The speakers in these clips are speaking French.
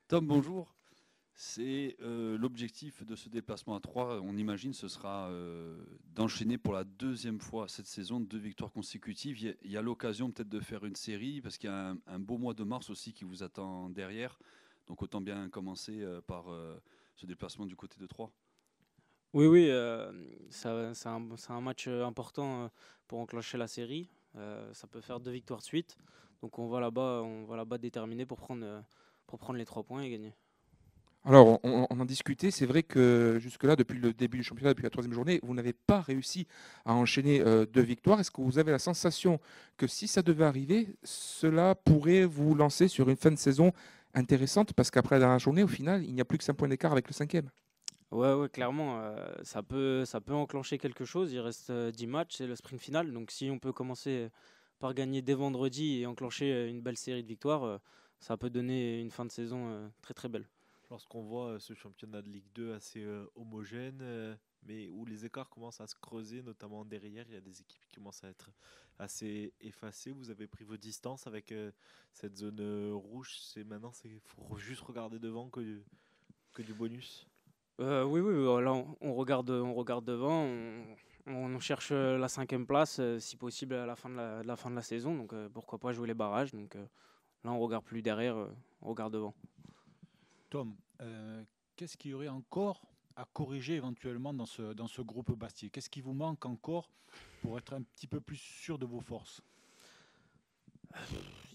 Tom, bonjour. C'est l'objectif de ce déplacement à 3, on imagine, ce sera d'enchaîner pour la deuxième fois cette saison 2 victoires consécutives. Il y a l'occasion peut-être de faire une série parce qu'il y a un beau mois de mars aussi qui vous attend derrière. Donc autant bien commencer par ce déplacement du côté de 3. Oui, oui, c'est un match important pour enclencher la série. Ça peut faire 2 victoires de suite. Donc on va là-bas déterminé pour prendre les 3 points et gagner. Alors, on en discutait, c'est vrai que jusque-là, depuis le début du championnat, depuis la troisième journée, vous n'avez pas réussi à enchaîner 2 victoires. Est-ce que vous avez la sensation que si ça devait arriver, cela pourrait vous lancer sur une fin de saison intéressante? Parce qu'après la dernière journée, au final, il n'y a plus que 5 points d'écart avec le cinquième. Ouais, ouais, clairement, ça peut enclencher quelque chose. Il reste 10 matchs, c'est le sprint final. Donc si on peut commencer par gagner dès vendredi et enclencher une belle série de victoires, ça peut donner une fin de saison très très belle. Lorsqu'on voit ce championnat de Ligue 2 assez homogène, mais où les écarts commencent à se creuser, notamment derrière, il y a des équipes qui commencent à être assez effacées. Vous avez pris vos distances avec cette zone rouge. Maintenant, c'est faut juste regarder devant que du bonus. Oui, oui, là on regarde devant, on cherche la cinquième place, si possible à la fin de la saison. Donc pourquoi pas jouer les barrages. Donc là on regarde plus derrière, on regarde devant. Tom, qu'est-ce qu'il y aurait encore à corriger éventuellement dans ce groupe Bastier? Qu'est-ce qui vous manque encore pour être un petit peu plus sûr de vos forces?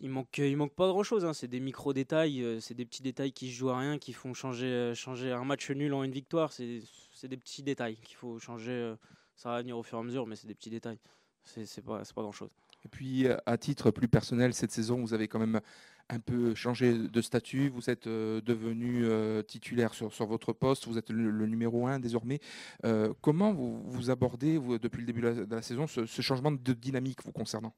Il manque pas grand-chose, hein. C'est des micro-détails, c'est des petits détails qui se jouent à rien, qui font changer un match nul en une victoire. C'est des petits détails qu'il faut changer. Ça va venir au fur et à mesure, mais c'est des petits détails. C'est pas grand-chose. Et puis, à titre plus personnel, cette saison, vous avez quand même un peu changé de statut. Vous êtes devenu titulaire sur votre poste. Vous êtes le numéro un désormais. Comment vous abordez, vous, depuis le début de la saison, ce changement de dynamique vous concernant?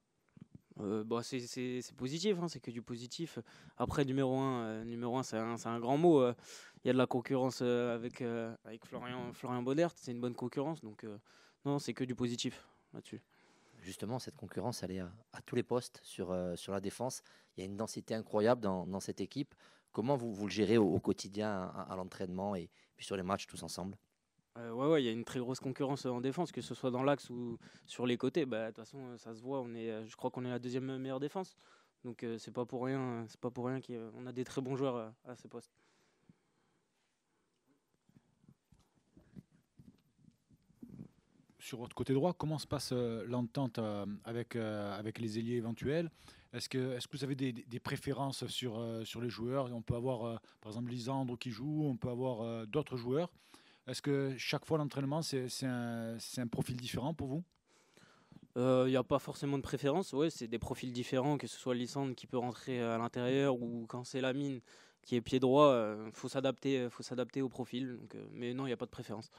Bah, c'est positif, hein, c'est que du positif. Après, numéro un c'est un grand mot. Il y a de la concurrence avec Florian Bodert, c'est une bonne concurrence. Donc, non, c'est que du positif là-dessus. Justement, cette concurrence, elle est à tous les postes sur la défense. Il y a une densité incroyable dans cette équipe. Comment vous le gérez au quotidien, à l'entraînement et puis sur les matchs tous ensemble? Ouais, ouais, il y a une très grosse concurrence en défense, que ce soit dans l'axe ou sur les côtés. Bah, de toute façon, ça se voit. Je crois qu'on est la deuxième meilleure défense. Donc, c'est pas pour rien qu'on a des très bons joueurs à ces postes. Sur votre côté droit, comment se passe l'entente avec les ailiers éventuels? Est-ce que vous avez des préférences sur les joueurs? On peut avoir, par exemple, Lisandro qui joue, on peut avoir d'autres joueurs. Est-ce que chaque fois l'entraînement, c'est un profil différent pour vous? Il n'y a pas forcément de préférence. Ouais, c'est des profils différents, que ce soit Lissandre qui peut rentrer à l'intérieur ou quand c'est Lamine qui est pied droit. Faut s'adapter au profil. Donc, mais non, il n'y a pas de préférence.